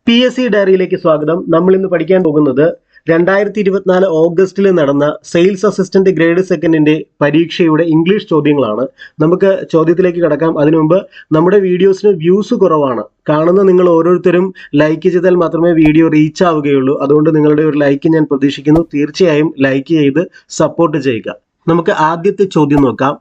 PSC ഡയറിയിലേക്ക് സ്വാഗതം. നമ്മൾ ഇന്ന് പഠിക്കാൻ പോകുന്നത് 2024 ഓഗസ്റ്റിൽ നടന്ന സെയിൽസ് അസിസ്റ്റന്റ് ഗ്രേഡ് സെക്കൻഡിന്റെ പരീക്ഷയുടെ ഇംഗ്ലീഷ് ചോദ്യങ്ങളാണ്. നമുക്ക് ചോദ്യത്തിലേക്ക് കടക്കാം. അതിനു മുമ്പ് നമ്മുടെ വീഡിയോസിന് വ്യൂസ് കുറവാണ്. കാണുന്ന നിങ്ങൾ ഓരോരുത്തരും ലൈക്ക് ചെയ്താൽ മാത്രമേ വീഡിയോ റീച്ച് ആവുകയുള്ളൂ. അതുകൊണ്ട് നിങ്ങളുടെ ഒരു ലൈക്ക് ഞാൻ പ്രതീക്ഷിക്കുന്നു. തീർച്ചയായും ലൈക്ക് ചെയ്ത് സപ്പോർട്ട് ചെയ്യുക. നമുക്ക് ആദ്യത്തെ ചോദ്യം നോക്കാം.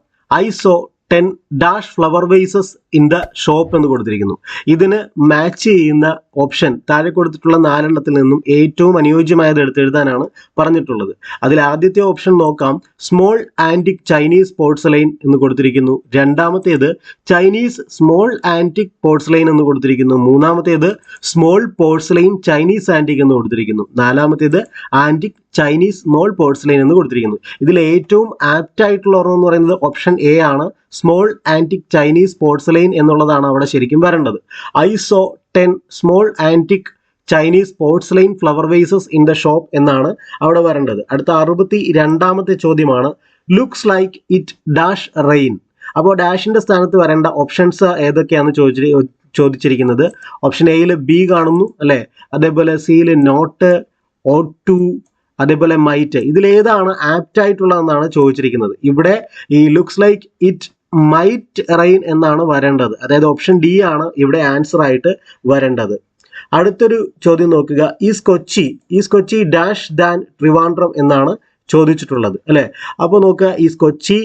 I saw 10 dash flower vases in the shop എന്ന് കൊടുത്തിരിക്കുന്നു. ഇതിന് മാച്ച് ചെയ്യുന്ന ഓപ്ഷൻ താഴെ കൊടുത്തിട്ടുള്ള 4 എണ്ണത്തിൽ നിന്നും ഏറ്റവും അനുയോജ്യമായത് എഴുതാനാണ് പറഞ്ഞിട്ടുള്ളത്. അതിൽ ആദ്യത്തെ ഓപ്ഷൻ നോക്കാം. സ്മോൾ ആന്റിക് ചൈനീസ് പോർട്ട്സ്ലൈൻ എന്ന് കൊടുത്തിരിക്കുന്നു. രണ്ടാമത്തേത് ചൈനീസ് സ്മോൾ ആന്റിക് പോർട്ട്സ്ലൈൻ എന്ന് കൊടുത്തിരിക്കുന്നു. മൂന്നാമത്തേത് സ്മോൾ പോർട്ട്സ്ലൈൻ ചൈനീസ് ആന്റിക് എന്ന് കൊടുത്തിരിക്കുന്നു. നാലാമത്തേത് ആന്റിക് ചൈനീസ് സ്മോൾ പോർട്ട്സ്ലൈൻ എന്ന് കൊടുത്തിരിക്കുന്നു. ഇതിൽ ഏറ്റവും ആപ്റ്റ് ആയിട്ടുള്ള ഒരെണ്ണം എന്ന് പറയുന്നത് ഓപ്ഷൻ എ ആണ്. സ്മോൾ ആന്റിക് ചൈനീസ് പോർട്ട്സ്ലൈൻ എന്നുള്ളതാണ് അവിടെ ശരിക്കും വരേണ്ടത്. I saw 10 small antique Chinese porcelain flower vases in the shop എന്നാണ് അവിടെ വരേണ്ടത്. അടുത്ത 62ാമത്തെ ചോദ്യമാണ്. Looks like it dash rain. അപ്പോൾ ഡാഷിന്റെ സ്ഥാനത്ത് വരേണ്ട ഓപ്ഷൻസ് ഏതൊക്കെയാണെന്ന് ചോദിച്ചിരിക്കുന്നത്. ഓപ്ഷൻ എയിൽ ബി കാണുന്നു അല്ലെ, അതേപോലെ സിയിൽ നോട്ട്, ഓ ടു, അതേപോലെ മൈറ്റ്. ഇതിലേതാണ് ആപ്റ്റ് ആയിട്ടുള്ളതെന്നാണ് ചോദിച്ചിരിക്കുന്നത്. ഇവിടെ ഈ looks like it might rain എന്നാണ് വരേണ്ടത്. അതായത് ഓപ്ഷൻ ഡി ആണ് ഇവിടെ ആൻസർ ആയിട്ട് വരേണ്ടത്. അടുത്തൊരു ചോദ്യം നോക്കുക. Is Kochi dash than Trivandrum എന്നാണ് ചോദിച്ചിട്ടുള്ളത് അല്ലെ. അപ്പോൾ നോക്കുക, ഈസ് കൊച്ചി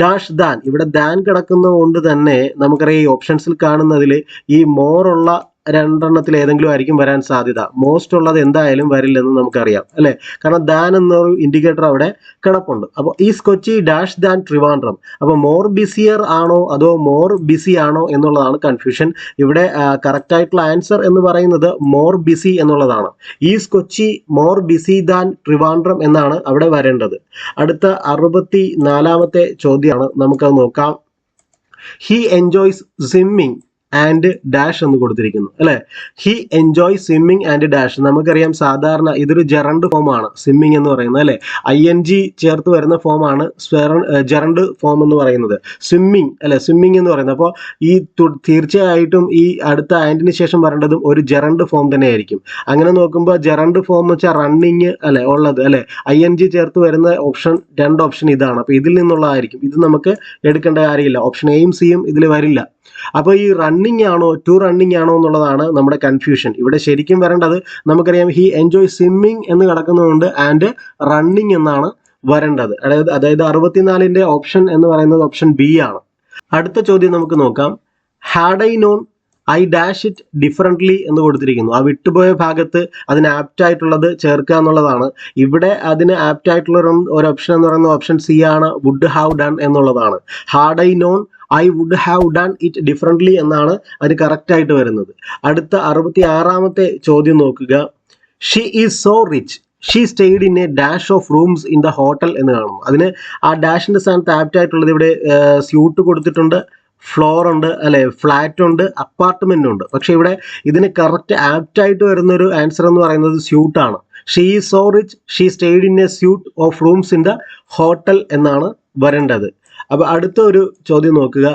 ഡാഷ് ദാൻ. ഇവിടെ ദാൻ കിടക്കുന്നത് കൊണ്ട് തന്നെ നമുക്കറിയാം ഈ ഓപ്ഷൻസിൽ കാണുന്നതിൽ ഈ മോറുള്ള രണ്ടെണ്ണത്തിൽ ഏതെങ്കിലും ആയിരിക്കും വരാൻ സാധ്യത. മോസ്റ്റ് ഉള്ളത് എന്തായാലും വരില്ലെന്ന് നമുക്കറിയാം അല്ലെ, കാരണം ദാൻ എന്നൊരു ഇൻഡിക്കേറ്റർ അവിടെ കിടപ്പുണ്ട്. അപ്പോൾ is Kochi dash than Trivandrum. അപ്പോൾ മോർ ബിസിയർ ആണോ അതോ മോർ ബിസി ആണോ എന്നുള്ളതാണ് കൺഫ്യൂഷൻ. ഇവിടെ കറക്റ്റ് ആയിട്ടുള്ള ആൻസർ എന്ന് പറയുന്നത് മോർ ബിസി എന്നുള്ളതാണ്. Is Kochi more busy than Trivandrum എന്നാണ് അവിടെ വരേണ്ടത്. അടുത്ത 64ാമത്തെ ചോദ്യമാണ്, നമുക്കത് നോക്കാം. He enjoys swimming and dash എന്ന് കൊടുത്തിരിക്കുന്നു അല്ലെ. He enjoy swimming and dash. നമുക്കറിയാം സാധാരണ ഇതൊരു ജെറണ്ട് ഫോം ആണ് സ്വിമ്മിങ് എന്ന് പറയുന്നത് അല്ലെ. ING ചേർത്ത് വരുന്ന ഫോം ആണ് ജെറണ്ട് ഫോം എന്ന് പറയുന്നത്. സ്വിമ്മിങ് അല്ലെ, സ്വിമ്മിങ് എന്ന് പറയുന്നത്. അപ്പോൾ ഈ തീർച്ചയായിട്ടും ഈ അടുത്ത ആൻഡിന് ശേഷം വരേണ്ടതും ഒരു ജെറണ്ട് ഫോം തന്നെയായിരിക്കും. അങ്ങനെ നോക്കുമ്പോൾ ജെറണ്ട് ഫോം എന്ന് വെച്ചാൽ റണ്ണിങ് അല്ലെ ഉള്ളത് അല്ലെ. ING ചേർത്ത് വരുന്ന ഓപ്ഷൻ 2 ഓപ്ഷൻ ഇതാണ്. അപ്പോൾ ഇതിൽ നിന്നുള്ളതായിരിക്കും. ഇത് നമുക്ക് എടുക്കേണ്ട കാര്യമില്ല. ഓപ്ഷൻ എയും സിയും ഇതിൽ വരില്ല. അപ്പോൾ ഈ റണ്ണിങ് ആണോ ടു റണ്ണിങ് ആണോ എന്നുള്ളതാണ് നമ്മുടെ കൺഫ്യൂഷൻ. ഇവിടെ ശരിക്കും വരേണ്ടത് നമുക്കറിയാം ഹി എൻജോയ് സ്വിമ്മിങ് എന്ന് കിടക്കുന്നതുകൊണ്ട് ആൻഡ് റണ്ണിങ് എന്നാണ് വരേണ്ടത്. അതായത് 64ന്റെ ഓപ്ഷൻ എന്ന് പറയുന്നത് ഓപ്ഷൻ ബി ആണ്. അടുത്ത ചോദ്യം നമുക്ക് നോക്കാം. Had I known I dash it differently എന്ന് കൊടുത്തിരിക്കുന്നു. ആ വിട്ടുപോയ ഭാഗത്ത് അതിന് ആപ്റ്റ് ആയിട്ടുള്ളത് ചേർക്കുക എന്നുള്ളതാണ്. ഇവിടെ അതിന് ആപ്റ്റ് ആയിട്ടുള്ള ഒരു ഓപ്ഷൻ എന്ന് പറയുന്നത് ഓപ്ഷൻ സി ആണ്. വുഡ് ഹാവ് ഡൺ എന്നുള്ളതാണ്. Had I known I would have done it differently എന്നാണ് അതിന് കറക്റ്റ് ആയിട്ട് വരുന്നത്. അടുത്ത 66ാമത്തെ ചോദ്യം നോക്കുക. She is so rich she stayed in a dash of rooms in the hotel എന്ന് കാണുന്നു. അതിന് ആ ഡാഷിന്റെ സ്ഥാനത്ത് ആപ്റ്റ് ആയിട്ടുള്ളത് ഇവിടെ സ്യൂട്ട് കൊടുത്തിട്ടുണ്ട്, ഫ്ലോർ ഉണ്ട് അല്ലെ, ഫ്ലാറ്റ് ഉണ്ട്, അപ്പാർട്ട്മെന്റ് ഉണ്ട്. പക്ഷെ ഇവിടെ ഇതിന് കറക്റ്റ് ആപ്റ്റ് ആയിട്ട് വരുന്ന ഒരു ആൻസർ എന്ന് പറയുന്നത് സ്യൂട്ടാണ്. She is so rich she stayed in a suite of rooms in the hotel എന്നാണ് വരേണ്ടത്. അപ്പൊ അടുത്ത ഒരു ചോദ്യം നോക്കുക.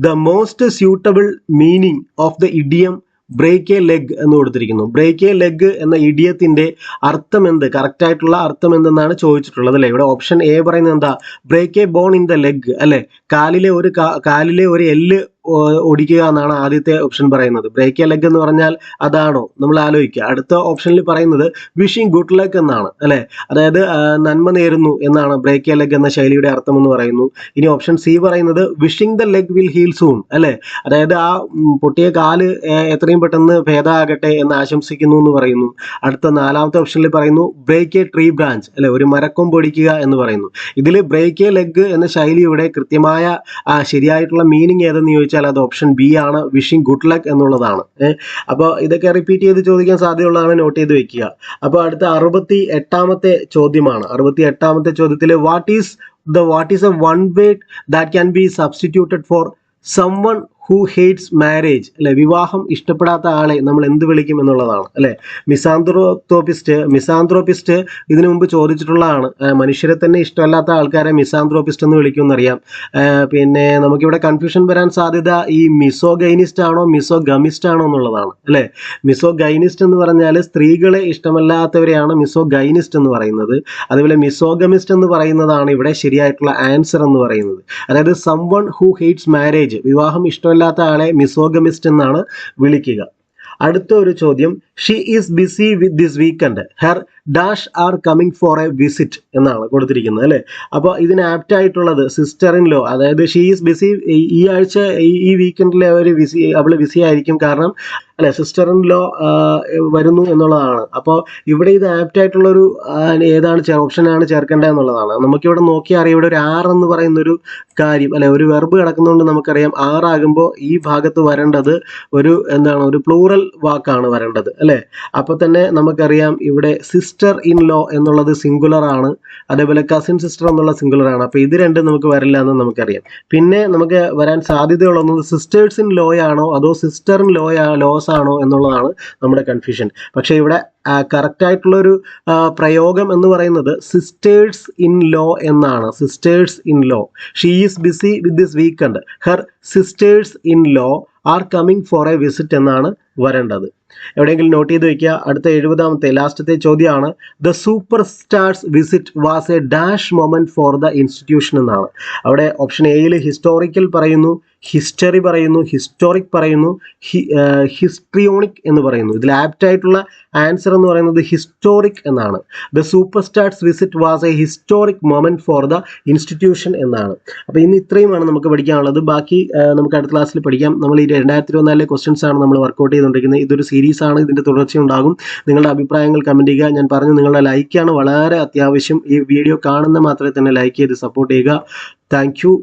The most suitable meaning of the idiom break a leg എന്ന് കൊടുത്തിരിക്കുന്നു. ബ്രേക്ക് എ ലെഗ് എന്ന ഇഡിയത്തിന്റെ അർത്ഥം എന്ത്, കറക്റ്റ് ആയിട്ടുള്ള അർത്ഥം എന്തെന്നാണ് ചോദിച്ചിട്ടുള്ളത് അല്ലെ. ഇവിടെ ഓപ്ഷൻ എ പറയുന്നത് എന്താ, break a bone in the leg അല്ലെ. കാലിലെ ഒരു എല്ല് ഒടിക്കുക എന്നാണ് ആദ്യത്തെ ഓപ്ഷൻ പറയുന്നത്. ബ്രേക്ക് എ ലെഗ് എന്ന് പറഞ്ഞാൽ അതാണോ നമ്മൾ ആലോചിക്കുക. അടുത്ത ഓപ്ഷനിൽ പറയുന്നത് വിഷിംഗ് ഗുഡ് ലക്ക് എന്നാണ് അല്ലെ. അതായത് നന്മ നേരുന്നു എന്നാണ് ബ്രേക്ക് എ ലെഗ് എന്ന ശൈലിയുടെ അർത്ഥം എന്ന് പറയുന്നു. ഇനി ഓപ്ഷൻ സി പറയുന്നത് wishing the leg will heal soon അല്ലെ. അതായത് ആ പൊട്ടിയ കാല് എത്രയും പെട്ടെന്ന് ഭേദമാകട്ടെ എന്ന് ആശംസിക്കുന്നു എന്ന് പറയുന്നു. അടുത്ത 4ാമത്തെ ഓപ്ഷനിൽ പറയുന്നു ബ്രേക്ക് എ ട്രീ ബ്രാഞ്ച് അല്ലെ, ഒരു മരക്കൊമ്പ് പൊടിക്കുക എന്ന് പറയുന്നു. ഇതിൽ ബ്രേക്ക് എ ലെഗ് എന്ന ശൈലിയുടെ കൃത്യമായ ശരിയായിട്ടുള്ള മീനിങ് ഏതെന്ന് ചോദിച്ചാൽ അത് ഓപ്ഷൻ ബി ആണ്, വിഷിംഗ് ഗുഡ് ലക്ക് എന്നുള്ളതാണ്. അപ്പോൾ ഇതൊക്കെ റിപ്പീറ്റ് ചെയ്ത് ചോദിക്കാൻ സാധ്യതയുള്ളതാണ്, നോട്ട് ചെയ്ത് വെക്കുക. അപ്പോൾ അടുത്ത 68ാമത്തെ ചോദ്യമാണ്. 68ാമത്തെ ചോദ്യത്തിൽ what is a one word that can be substituted for someone who hates marriage അല്ലെ, വിവാഹം ഇഷ്ടപ്പെടാത്ത ആളെ നമ്മൾ എന്ത് വിളിക്കും എന്നുള്ളതാണ് അല്ലെ. മിസാന്ത്രോപിസ്റ്റ് ഇതിനു മുമ്പ് ചോദിച്ചിട്ടുള്ളതാണ്. മനുഷ്യരെ തന്നെ ഇഷ്ടമല്ലാത്ത ആൾക്കാരെ മിസാന്ത്രോപിസ്റ്റ് എന്ന് വിളിക്കുമെന്നറിയാം. പിന്നെ നമുക്കിവിടെ കൺഫ്യൂഷൻ വരാൻ സാധ്യത ഈ മിസോഗൈനിസ്റ്റ് ആണോ മിസോഗമിസ്റ്റ് ആണോ എന്നുള്ളതാണ് അല്ലെ. മിസോഗൈനിസ്റ്റ് എന്ന് പറഞ്ഞാൽ സ്ത്രീകളെ ഇഷ്ടമല്ലാത്തവരെയാണ് മിസോഗൈനിസ്റ്റ് എന്ന് പറയുന്നത്. അതുപോലെ മിസോഗമിസ്റ്റ് എന്ന് പറയുന്നതാണ് ഇവിടെ ശരിയായിട്ടുള്ള ആൻസർ എന്ന് പറയുന്നത്. അതായത് സംവൺ ഹൂ ഹേറ്റ്സ് മാരേജ്, വിവാഹം ഇഷ്ടമല്ലാത്ത ആളെ മിസോഗമിസ്റ്റ് എന്നാണ് വിളിക്കുക. അടുത്ത ഒരു ചോദ്യം, she is busy with this weekend, her dash are coming for A visit എന്നാണ് കൊടുത്തിരിക്കുന്നത് അല്ലേ. അപ്പോൾ ഇതിന് ആപ്റ്റ് ആയിട്ടുള്ളത് സിസ്റ്റർ ഇൻ ലോ, അതായത് ഷീ ഈസ് ബിസി, ഈ ആഴ്ച ഈ വീക്കെൻഡിൽ അവൾ ബിസി ആയിരിക്കും, കാരണം അല്ലെ സിസ്റ്റർ ഇൻ ലോ വരുന്നു എന്നുള്ളതാണ്. അപ്പോൾ ഇവിടെ ഇത് ആപ്റ്റ് ആയിട്ടുള്ളൊരു ഏതാണ് ഓപ്ഷനാണ് ചേർക്കേണ്ടത് എന്നുള്ളതാണ്. നമുക്കിവിടെ നോക്കിയാൽ അറിയാം, ഇവിടെ ഒരു ആർ എന്ന് പറയുന്ന ഒരു കാര്യം അല്ലെ, ഒരു വെർബ് കിടക്കുന്നതുകൊണ്ട് നമുക്കറിയാം ആറാകുമ്പോൾ ഈ ഭാഗത്ത് വരേണ്ടത് ഒരു ഒരു പ്ലൂറൽ വാക്കാണ് വരേണ്ടത് അല്ലേ. അപ്പോൾ തന്നെ നമുക്കറിയാം ഇവിടെ സിസ്റ്റർ ഇൻ ലോ എന്നുള്ളത് സിംഗുലർ ആണ്, അതേപോലെ കസിൻ സിസ്റ്റർ എന്നുള്ള സിംഗുലർ ആണ്. അപ്പോൾ ഇത് രണ്ടും നമുക്ക് വരില്ല എന്ന് നമുക്കറിയാം. പിന്നെ നമുക്ക് വരാൻ സാധ്യതയുള്ളത് സിസ്റ്റേഴ്സ് ഇൻ ലോ ആണോ അതോ സിസ്റ്റർ ഇൻ ലോസ് ആണോ എന്നുള്ളതാണ് നമ്മുടെ കൺഫ്യൂഷൻ. പക്ഷേ ഇവിടെ കറക്റ്റ് ആയിട്ടുള്ളൊരു പ്രയോഗം എന്ന് പറയുന്നത് സിസ്റ്റേഴ്സ് ഇൻ ലോ എന്നാണ്. Sisters in law, she is busy with this weekend, her sisters in law are coming for A visit എന്നാണ് വരേണ്ടത്. എവിടെയെങ്കിലും നോട്ട് ചെയ്ത് വയ്ക്കുക. അടുത്ത 70ാമത്തെ ലാസ്റ്റത്തെ ചോദ്യമാണ്, the super stars visit was A dash moment for the institution എന്നാണ്. അവിടെ ഓപ്ഷൻ എയിൽ ഹിസ്റ്റോറിക്കൽ പറയുന്നു, ഹിസ്റ്ററി പറയുന്നു, ഹിസ്റ്റോറിക് പറയുന്നു, ഹിസ്ട്രിയോണിക് എന്ന് പറയുന്നു. ഇതിൽ ആപ്റ്റ് ആയിട്ടുള്ള ആൻസർ എന്ന് പറയുന്നത് ഹിസ്റ്റോറിക് എന്നാണ്. The super stars visit was A historic moment for the institution എന്നാണ്. അപ്പോൾ ഇന്ന് ഇത്രയുമാണ് നമുക്ക് പഠിക്കാനുള്ളത്. ബാക്കി നമുക്ക് അടുത്ത ക്ലാസ്സിൽ പഠിക്കാം. നമ്മൾ ഈ 2024 ക്വസ്റ്റ്യൻസ് ആണ് നമ്മൾ വർക്കൗട്ട് ചെയ്തുകൊണ്ടിരിക്കുന്നത്. ഇതൊരു സീരീസ് ആണ്, ഇതിൻ്റെ തുടർച്ചയുണ്ടാകും. നിങ്ങളുടെ അഭിപ്രായങ്ങൾ കമൻറ്റ് ചെയ്യുക. ഞാൻ പറഞ്ഞു, നിങ്ങളുടെ ലൈക്കാണ് വളരെ അത്യാവശ്യം. ഈ വീഡിയോ കാണുന്ന മാത്രമേ തന്നെ ലൈക്ക് ചെയ്ത് സപ്പോർട്ട് ചെയ്യുക. Thank you.